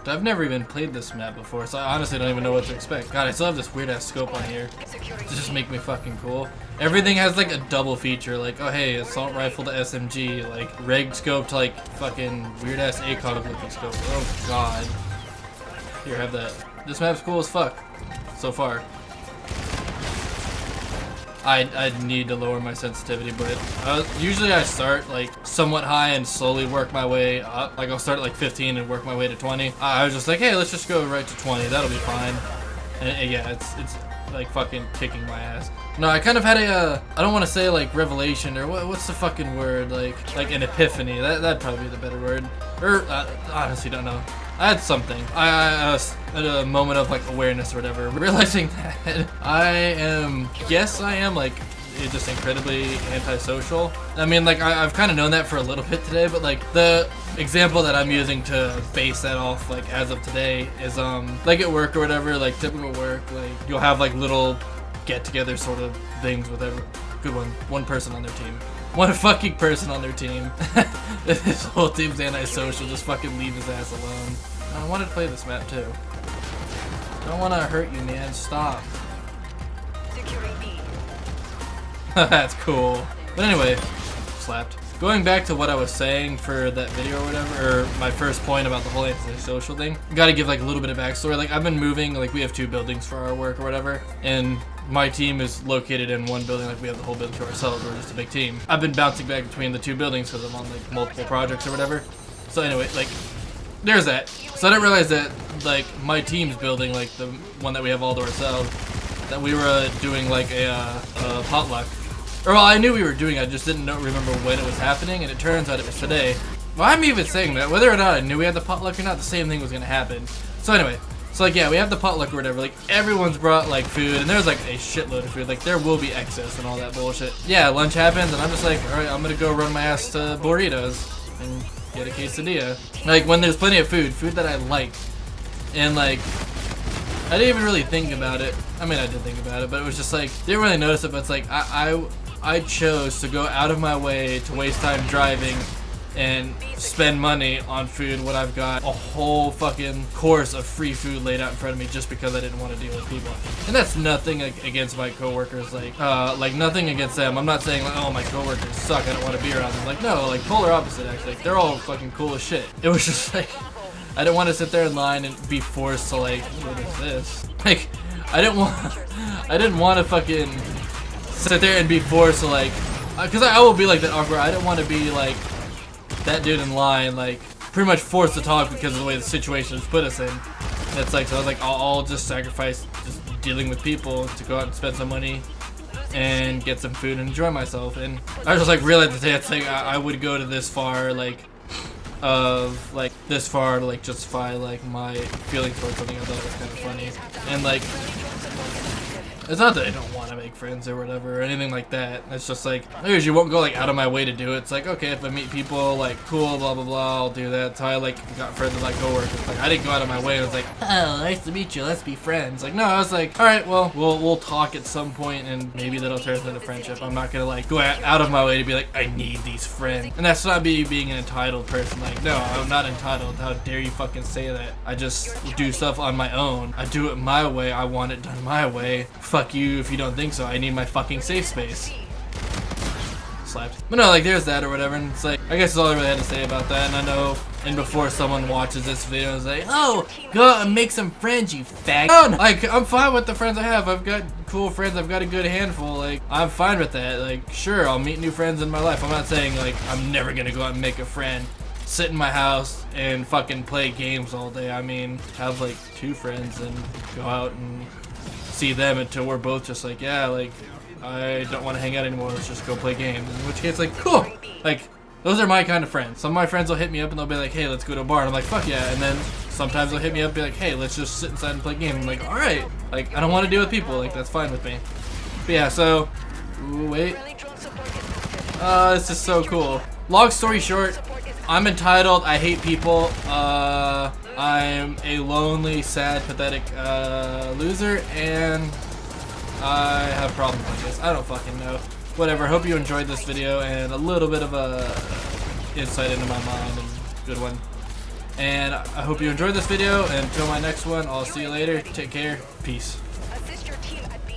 I've never even played this map before, so I honestly don't even know what to expect. God, I still have this weird ass scope on here to just make me fucking cool. Everything has like a double feature, like, oh hey, assault rifle to SMG, like reg scope to like fucking weird ass ACOG looking scope. Oh god. Here, have that. This map's cool as fuck so far. I need to lower my sensitivity, but usually I start like somewhat high and slowly work my way up. Like I'll start at like 15 and work my way to 20. I was just like, hey, let's just go right to 20. That'll be fine. And yeah, it's like fucking kicking my ass. No, I kind of had a I don't want to say like revelation or what's the fucking word, like an epiphany. That'd probably be the better word. Or honestly don't know. I had something. I had a moment of like awareness or whatever, realizing that I am like just incredibly antisocial. I mean, like I've kind of known that for a little bit today, but like the example that I'm using to base that off like as of today is like at work or whatever, like typical work, like you'll have like little get-together sort of things with one person on their team. One fucking person on their team. This whole team's antisocial. Just fucking leave his ass alone. I wanted to play this map too. I don't want to hurt you, man. Stop. That's cool. But anyway, slapped. Going back to what I was saying for that video or whatever, or my first point about the whole antisocial thing, gotta give like a little bit of backstory. Like I've been moving, like we have 2 buildings for our work or whatever, and my team is located in one building, like we have the whole building to ourselves, we're just a big team. I've been bouncing back between the 2 buildings because I'm on like multiple projects or whatever. So anyway, like, there's that. So I didn't realize that like my team's building, like the one that we have all to ourselves, that we were doing like a potluck. Or well, I knew we were doing it, I just didn't remember when it was happening, and it turns out it was today. Well, I'm even saying that, whether or not I knew we had the potluck or not, the same thing was gonna happen. So anyway, so like yeah, we have the potluck or whatever, like everyone's brought like food, and there's like a shitload of food, like there will be excess and all that bullshit. Yeah, lunch happens, and I'm just like, alright, I'm gonna go run my ass to Burritos and get a quesadilla. Like when there's plenty of food that I like, and like, I didn't even really think about it. I mean, I did think about it, but it was just like, didn't really notice it, but it's like, I chose to go out of my way to waste time driving and spend money on food when I've got a whole fucking course of free food laid out in front of me just because I didn't want to deal with people. And that's nothing against my coworkers, like nothing against them. I'm not saying like, oh, my coworkers suck, I don't want to be around them. Like no, like polar opposite actually. Like, they're all fucking cool as shit. It was just like, I didn't want to sit there in line and be forced to like, what is this? Like, I didn't want to fucking sit there and be forced to like, because I will be like that awkward. I didn't want to be like that dude in line, like pretty much forced to talk because of the way the situation has put us in. And it's like, so I was like, I'll just sacrifice just dealing with people to go out and spend some money and get some food and enjoy myself. And I was just like realized today, it's like I would go to this far, like of like this far to like justify like my feelings towards something. I thought it was kind of funny. And like, it's not that I don't want to make friends or whatever or anything like that. It's just like, I usually won't go like out of my way to do it. It's like, okay, if I meet people, like cool, blah blah blah, I'll do that. So I like got friends with like coworkers. Like I didn't go out of my way. I was like, oh, nice to meet you, let's be friends. Like no, I was like, all right, well, we'll talk at some point and maybe that'll turn into friendship. I'm not gonna like go out of my way to be like, I need these friends. And that's not me being an entitled person. Like no, I'm not entitled. How dare you fucking say that? I just do stuff on my own. I do it my way. I want it done my way. Fuck you if you don't think so. I need my fucking safe space. Slapped. But no, like there's that or whatever, and it's like, I guess that's all I really had to say about that. And I know, and before someone watches this video is like, oh, go out and make some friends, you fag. No, like I'm fine with the friends I have. I've got cool friends. I've got a good handful. Like I'm fine with that. Like sure, I'll meet new friends in my life. I'm not saying like I'm never gonna go out and make a friend, sit in my house and fucking play games all day. I mean, have like 2 friends and go out and see them until we're both just like, yeah, like I don't want to hang out anymore, let's just go play games. In which case, like, cool, like those are my kind of friends. Some of my friends will hit me up and they'll be like, hey, let's go to a bar, and I'm like, fuck yeah. And then sometimes they'll hit me up and be like, hey, let's just sit inside and play games. I'm like, all right, like I don't want to deal with people, like that's fine with me. But yeah, so wait, this is so cool. Long story short, I'm entitled, I hate people, I'm a lonely, sad, pathetic loser, and I have problems like this. I don't fucking know. Whatever, hope you enjoyed this video and a little bit of a insight into my mind, and good one. And I hope you enjoyed this video. And until my next one, I'll see you later. Take care. Peace. Assist your team at B.